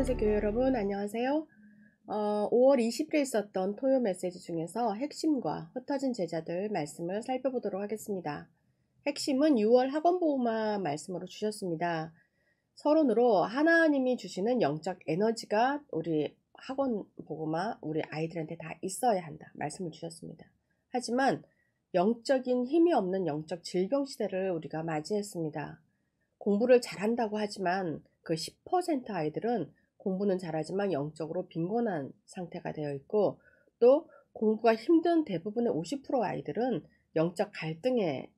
하늘색 교회 여러분 안녕하세요. 5월 20일에 있었던 토요 메시지 중에서 핵심과 흩어진 제자들 말씀을 살펴보도록 하겠습니다. 핵심은 6월 학원보호마 말씀으로 주셨습니다. 서론으로 하나님이 주시는 영적 에너지가 우리 학원보호마 우리 아이들한테 다 있어야 한다 말씀을 주셨습니다. 하지만 영적인 힘이 없는 영적 질병 시대를 우리가 맞이했습니다. 공부를 잘한다고 하지만 그 10% 아이들은 공부는 잘하지만 영적으로 빈곤한 상태가 되어 있고, 또 공부가 힘든 대부분의 50% 아이들은 영적 갈등의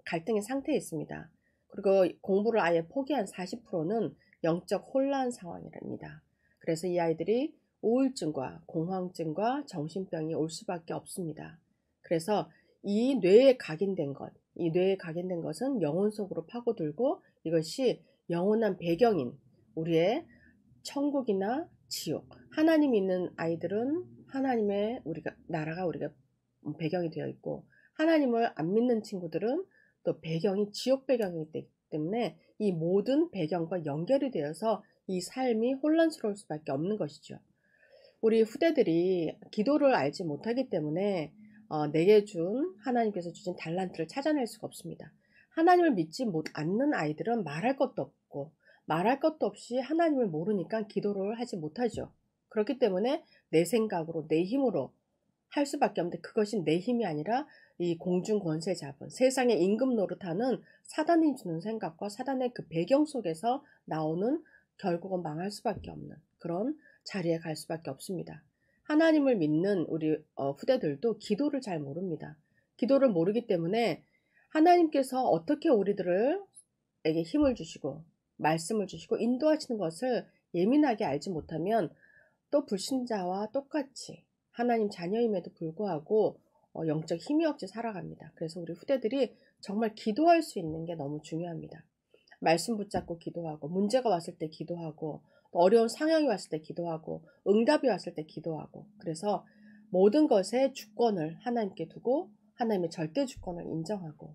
갈등의 상태에 있습니다. 그리고 공부를 아예 포기한 40%는 영적 혼란 상황이랍니다. 그래서 이 아이들이 우울증과 공황증과 정신병이 올 수밖에 없습니다. 그래서 이 뇌에 각인된 것은 영혼 속으로 파고들고, 이것이 영원한 배경인 우리의 천국이나 지옥, 하나님이 있는 아이들은 하나님의 나라가 우리가 배경이 되어 있고, 하나님을 안 믿는 친구들은 또 배경이 지옥 배경이기 때문에 이 모든 배경과 연결이 되어서 이 삶이 혼란스러울 수밖에 없는 것이죠. 우리 후대들이 기도를 알지 못하기 때문에 내게 하나님께서 주신 달란트를 찾아낼 수가 없습니다. 하나님을 믿지 않는 아이들은 말할 것도 없고, 말할 것도 없이 하나님을 모르니까 기도를 하지 못하죠. 그렇기 때문에 내 생각으로 내 힘으로 할 수밖에 없는데, 그것이 내 힘이 아니라 이 공중 권세 잡은 세상의 임금 노릇하는 사단이 주는 생각과 사단의 그 배경 속에서 나오는, 결국은 망할 수밖에 없는 그런 자리에 갈 수밖에 없습니다. 하나님을 믿는 우리 후대들도 기도를 잘 모릅니다. 기도를 모르기 때문에 하나님께서 어떻게 우리들에게 힘을 주시고 말씀을 주시고 인도하시는 것을 예민하게 알지 못하면 또 불신자와 똑같이 하나님 자녀임에도 불구하고 영적 힘이 없이 살아갑니다. 그래서 우리 후대들이 정말 기도할 수 있는 게 너무 중요합니다. 말씀 붙잡고 기도하고, 문제가 왔을 때 기도하고, 어려운 상황이 왔을 때 기도하고, 응답이 왔을 때 기도하고, 그래서 모든 것의 주권을 하나님께 두고 하나님의 절대 주권을 인정하고,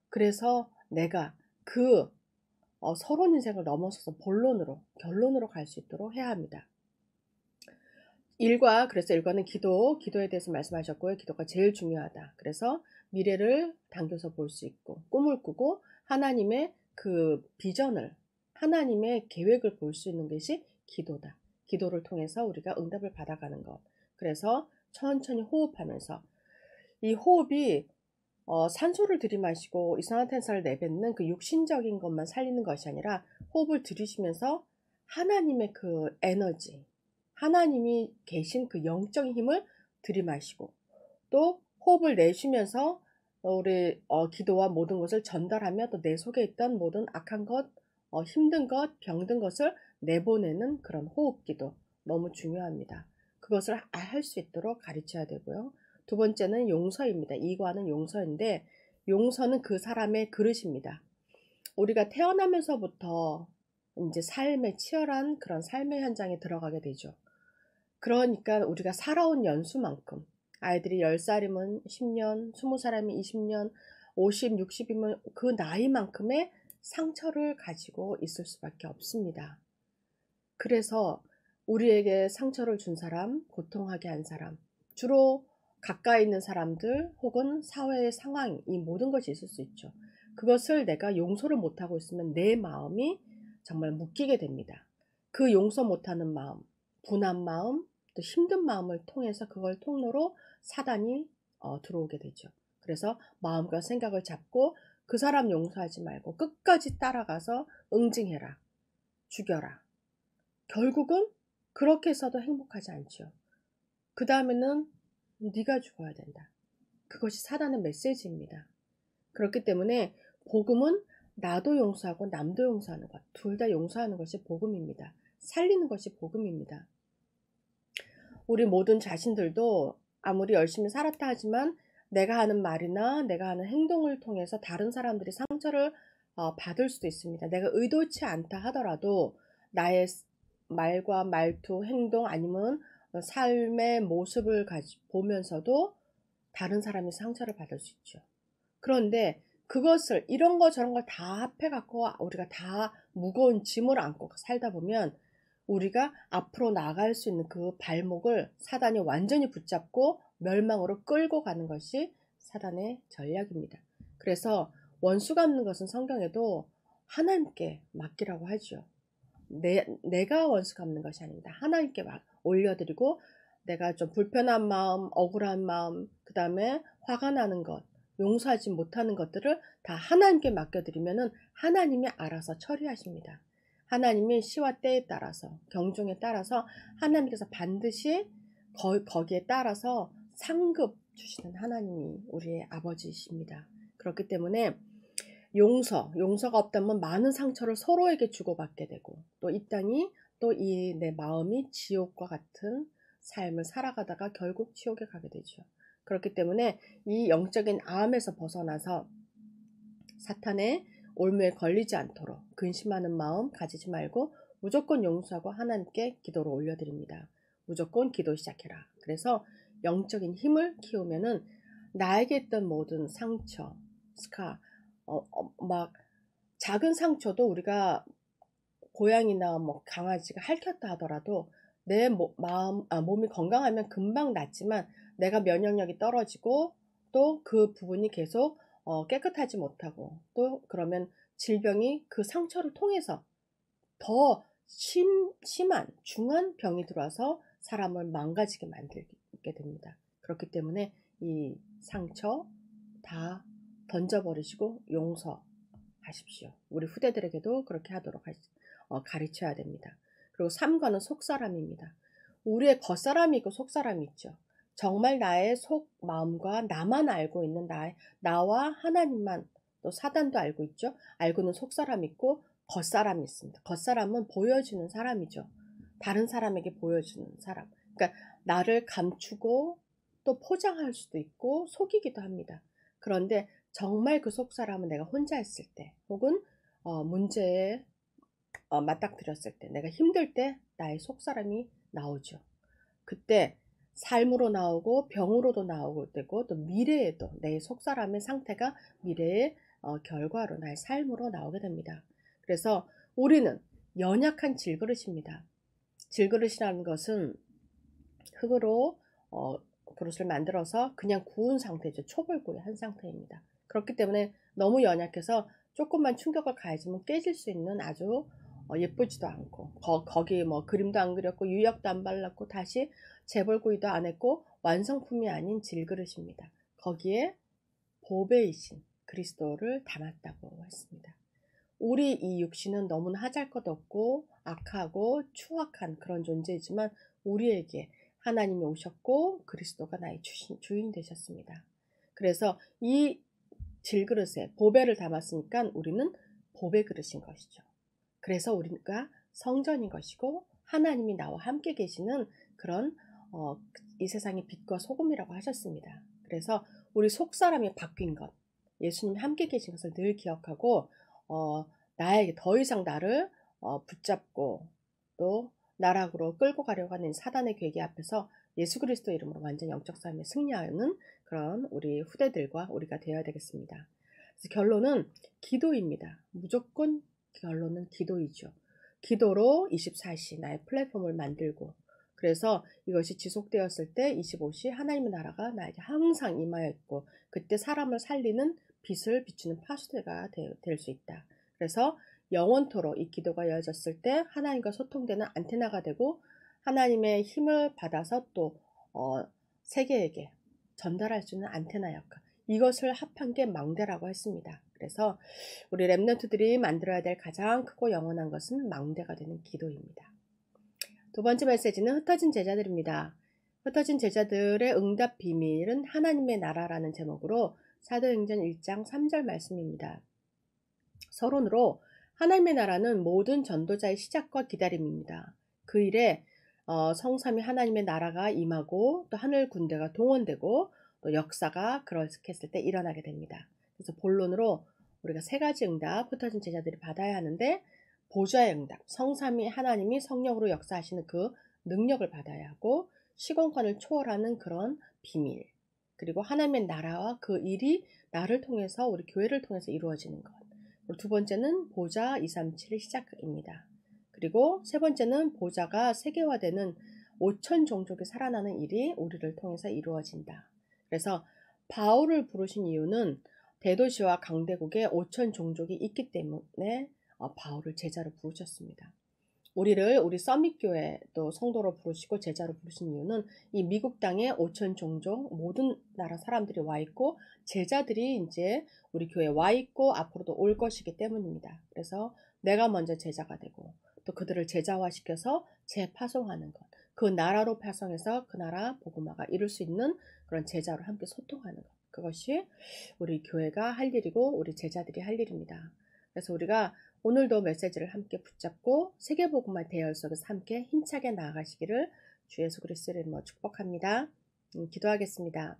그래서 내가 서론 인생을 넘어서서 결론으로 갈 수 있도록 해야 합니다. 그래서 일과는 기도에 대해서 말씀하셨고요. 기도가 제일 중요하다. 그래서 미래를 당겨서 볼 수 있고, 꿈을 꾸고 하나님의 그 비전을, 하나님의 계획을 볼 수 있는 것이 기도다. 기도를 통해서 우리가 응답을 받아가는 것. 그래서 천천히 호흡하면서, 이 호흡이 산소를 들이마시고 이산화탄소를 내뱉는 그 육신적인 것만 살리는 것이 아니라, 호흡을 들이쉬면서 하나님의 그 에너지, 하나님이 계신 그 영적인 힘을 들이마시고, 또 호흡을 내쉬면서 우리 기도와 모든 것을 전달하며, 또 내 속에 있던 모든 악한 것, 힘든 것, 병든 것을 내보내는 그런 호흡기도 너무 중요합니다. 그것을 할 수 있도록 가르쳐야 되고요. 두 번째는 용서입니다. 이과는 용서인데, 용서는 그 사람의 그릇입니다. 우리가 태어나면서부터 이제 삶의 치열한 그런 삶의 현장에 들어가게 되죠. 그러니까 우리가 살아온 연수만큼, 아이들이 10살이면 10년, 20살이면 20년, 50, 60이면 그 나이만큼의 상처를 가지고 있을 수밖에 없습니다. 그래서 우리에게 상처를 준 사람, 고통하게 한 사람, 주로 가까이 있는 사람들 혹은 사회의 상황, 이 모든 것이 있을 수 있죠. 그것을 내가 용서를 못하고 있으면 내 마음이 정말 묶이게 됩니다. 그 용서 못하는 마음, 분한 마음, 또 힘든 마음을 통해서, 그걸 통로로 사단이 들어오게 되죠. 그래서 마음과 생각을 잡고 그 사람 용서하지 말고 끝까지 따라가서 응징해라, 죽여라. 결국은 그렇게 해서도 행복하지 않죠. 그 다음에는 네가 죽어야 된다. 그것이 사단의 메시지입니다. 그렇기 때문에 복음은 나도 용서하고 남도 용서하는 것, 둘 다 용서하는 것이 복음입니다. 살리는 것이 복음입니다. 우리 모든 자신들도 아무리 열심히 살았다 하지만 내가 하는 말이나 내가 하는 행동을 통해서 다른 사람들이 상처를 받을 수도 있습니다. 내가 의도치 않다 하더라도 나의 말과 말투, 행동, 아니면 삶의 모습을 보면서도 다른 사람이 상처를 받을 수 있죠. 그런데 그것을, 이런 거 저런 걸 다 합해갖고 우리가 다 무거운 짐을 안고 살다 보면 우리가 앞으로 나아갈 수 있는 그 발목을 사단이 완전히 붙잡고 멸망으로 끌고 가는 것이 사단의 전략입니다. 그래서 원수 갚는 것은 성경에도 하나님께 맡기라고 하죠. 내가 원수 갚는 것이 아닙니다. 하나님께 막 올려드리고 내가 좀 불편한 마음, 억울한 마음, 그 다음에 화가 나는 것, 용서하지 못하는 것들을 다 하나님께 맡겨드리면은 하나님이 알아서 처리하십니다. 하나님의 시와 때에 따라서, 경중에 따라서 하나님께서 반드시 거기에 따라서 상급 주시는 하나님이 우리의 아버지이십니다. 그렇기 때문에 용서가 없다면 많은 상처를 서로에게 주고받게 되고 또 이 땅이 또 이 내 마음이 지옥과 같은 삶을 살아가다가 결국 지옥에 가게 되죠. 그렇기 때문에 이 영적인 암에서 벗어나서 사탄의 올무에 걸리지 않도록 근심하는 마음 가지지 말고 무조건 용서하고 하나님께 기도를 올려드립니다. 무조건 기도 시작해라. 그래서 영적인 힘을 키우면은 나에게 있던 모든 상처, 스카, 막 작은 상처도 우리가 고양이나 뭐 강아지가 핥혔다 하더라도 내 몸이 건강하면 금방 낫지만 내가 면역력이 떨어지고 또 그 부분이 계속 깨끗하지 못하고 또 그러면 질병이 그 상처를 통해서 더 심한 중한 병이 들어와서 사람을 망가지게 만들게 됩니다. 그렇기 때문에 이 상처 다 던져버리시고 용서하십시오. 우리 후대들에게도 그렇게 하도록 가르쳐야 됩니다. 그리고 삼과는 속사람입니다. 우리의 겉사람이 있고 속사람이 있죠. 정말 나의 속 마음과 나만 알고 있는 나와 하나님만 또 사단도 알고 있죠. 알고는 속사람이 있고 겉사람이 있습니다. 겉사람은 보여주는 사람이죠. 다른 사람에게 보여주는 사람. 그러니까 나를 감추고 또 포장할 수도 있고 속이기도 합니다. 그런데 정말 그 속사람은 내가 혼자 있을 때 혹은 문제에 맞닥뜨렸을 때 내가 힘들 때 나의 속사람이 나오죠. 그때 삶으로 나오고 병으로도 나오고 되고 또 미래에도 내 속사람의 상태가 미래의 결과로 나의 삶으로 나오게 됩니다. 그래서 우리는 연약한 질그릇입니다. 질그릇이라는 것은 흙으로 그릇을 만들어서 그냥 구운 상태죠. 초벌구이 한 상태입니다. 그렇기 때문에 너무 연약해서 조금만 충격을 가해지면 깨질 수 있는 아주 예쁘지도 않고 거기 뭐 그림도 안 그렸고 유약도 안 발랐고 다시 재벌구이도 안 했고 완성품이 아닌 질그릇입니다. 거기에 보배이신 그리스도를 담았다고 했습니다. 우리 이 육신은 너무나 하잘것없고 악하고 추악한 그런 존재이지만 우리에게 하나님이 오셨고 그리스도가 나의 주인 되셨습니다. 그래서 이 질그릇에 보배를 담았으니까 우리는 보배 그릇인 것이죠. 그래서 우리가 성전인 것이고 하나님이 나와 함께 계시는 그런 이 세상의 빛과 소금이라고 하셨습니다. 그래서 우리 속사람이 바뀐 것, 예수님이 함께 계신 것을 늘 기억하고 나에게 더 이상 나를 붙잡고 또 나락으로 끌고 가려고 하는 사단의 괴계 앞에서 예수 그리스도 이름으로 완전 영적 삶에 승리하는 그런 우리 후대들과 우리가 되어야 되겠습니다. 그래서 결론은 기도입니다. 무조건 결론은 기도이죠. 기도로 24시 나의 플랫폼을 만들고 그래서 이것이 지속되었을 때 25시 하나님의 나라가 나에게 항상 임하여 있고 그때 사람을 살리는 빛을 비추는 파수대가 될 수 있다. 그래서 영원토록 이 기도가 이어졌을 때 하나님과 소통되는 안테나가 되고 하나님의 힘을 받아서 또 세계에게 전달할 수 있는 안테나 역할. 이것을 합한 게 망대라고 했습니다. 그래서 우리 렘넌트들이 만들어야 될 가장 크고 영원한 것은 망대가 되는 기도입니다. 두 번째 메시지는 흩어진 제자들입니다. 흩어진 제자들의 응답 비밀은 하나님의 나라라는 제목으로 사도행전 1장 3절 말씀입니다. 서론으로 하나님의 나라는 모든 전도자의 시작과 기다림입니다. 그 일에 성삼위 하나님의 나라가 임하고 또 하늘 군대가 동원되고 또 역사가 그렇게 했을 때 일어나게 됩니다. 그래서 본론으로 우리가 세 가지 응답 흩어진 제자들이 받아야 하는데 보좌의 응답, 성삼위 하나님이 성령으로 역사하시는 그 능력을 받아야 하고 시공간을 초월하는 그런 비밀 그리고 하나님의 나라와 그 일이 나를 통해서 우리 교회를 통해서 이루어지는 것. 두 번째는 보좌 237의 시작입니다. 그리고 세 번째는 보좌가 세계화되는 5천 종족이 살아나는 일이 우리를 통해서 이루어진다. 그래서 바울을 부르신 이유는 대도시와 강대국에 5천 종족이 있기 때문에 바울을 제자로 부르셨습니다. 우리 서밋교회 또 성도로 부르시고 제자로 부르신 이유는 이 미국 땅에 5천 종족 모든 나라 사람들이 와 있고 제자들이 이제 우리 교회에 와 있고 앞으로도 올 것이기 때문입니다. 그래서 내가 먼저 제자가 되고 또 그들을 제자화시켜서 재파송하는 것, 그 나라로 파송해서 그 나라 복음화가 이룰 수 있는 그런 제자로 함께 소통하는 것, 그것이 우리 교회가 할 일이고 우리 제자들이 할 일입니다. 그래서 우리가 오늘도 메시지를 함께 붙잡고 세계복음화 대열 속에서 함께 힘차게 나아가시기를 주 예수 그리스도의 이름으로 축복합니다. 기도하겠습니다.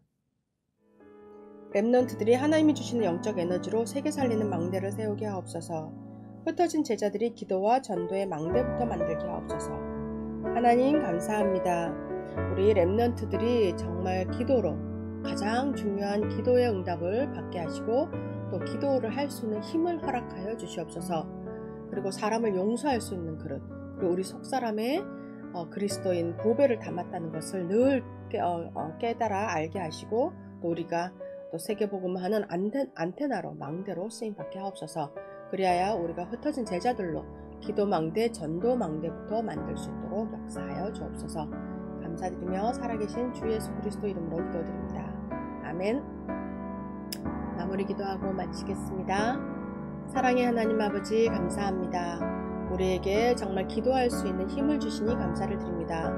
렘넌트들이 하나님이 주시는 영적 에너지로 세계 살리는 망대를 세우게 하옵소서. 흩어진 제자들이 기도와 전도의 망대부터 만들게 하옵소서. 하나님 감사합니다. 우리 렘넌트들이 정말 기도로 가장 중요한 기도의 응답을 받게 하시고 또 기도를 할 수 있는 힘을 허락하여 주시옵소서. 그리고 사람을 용서할 수 있는 그릇, 그리고 우리 속사람의 그리스도인 보배를 담았다는 것을 늘 깨달아 알게 하시고 또 우리가 또 세계복음하는 안테나로 망대로 쓰임받게 하옵소서. 그리하여 우리가 흩어진 제자들로 기도망대, 전도망대부터 만들 수 있도록 역사하여 주옵소서. 감사드리며 살아계신 주 예수 그리스도 이름으로 기도드립니다. 아멘. 마무리 기도하고 마치겠습니다. 사랑의 하나님 아버지 감사합니다. 우리에게 정말 기도할 수 있는 힘을 주시니 감사를 드립니다.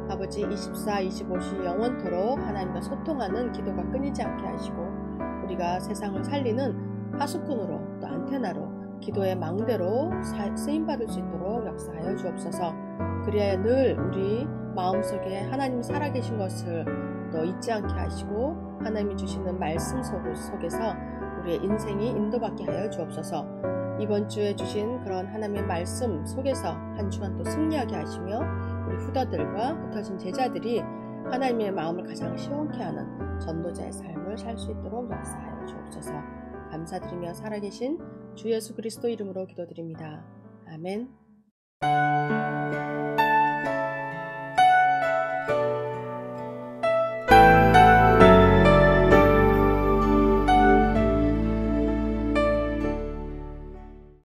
아버지 24, 25시 영원토록 하나님과 소통하는 기도가 끊이지 않게 하시고 우리가 세상을 살리는 파수꾼으로 또 안테나로 기도의 망대로 쓰임받을 수 있도록 역사하여 주옵소서. 그리하여 늘 우리 마음속에 하나님 살아계신 것을 또 잊지 않게 하시고 하나님이 주시는 말씀 속에서 우리의 인생이 인도받게 하여 주옵소서. 이번 주에 주신 그런 하나님의 말씀 속에서 한 주간 또 승리하게 하시며 우리 후다들과 흩어진 제자들이 하나님의 마음을 가장 시원케 하는 전도자의 삶을 살 수 있도록 역사하여 주옵소서. 감사드리며 살아계신 주 예수 그리스도 이름으로 기도드립니다. 아멘.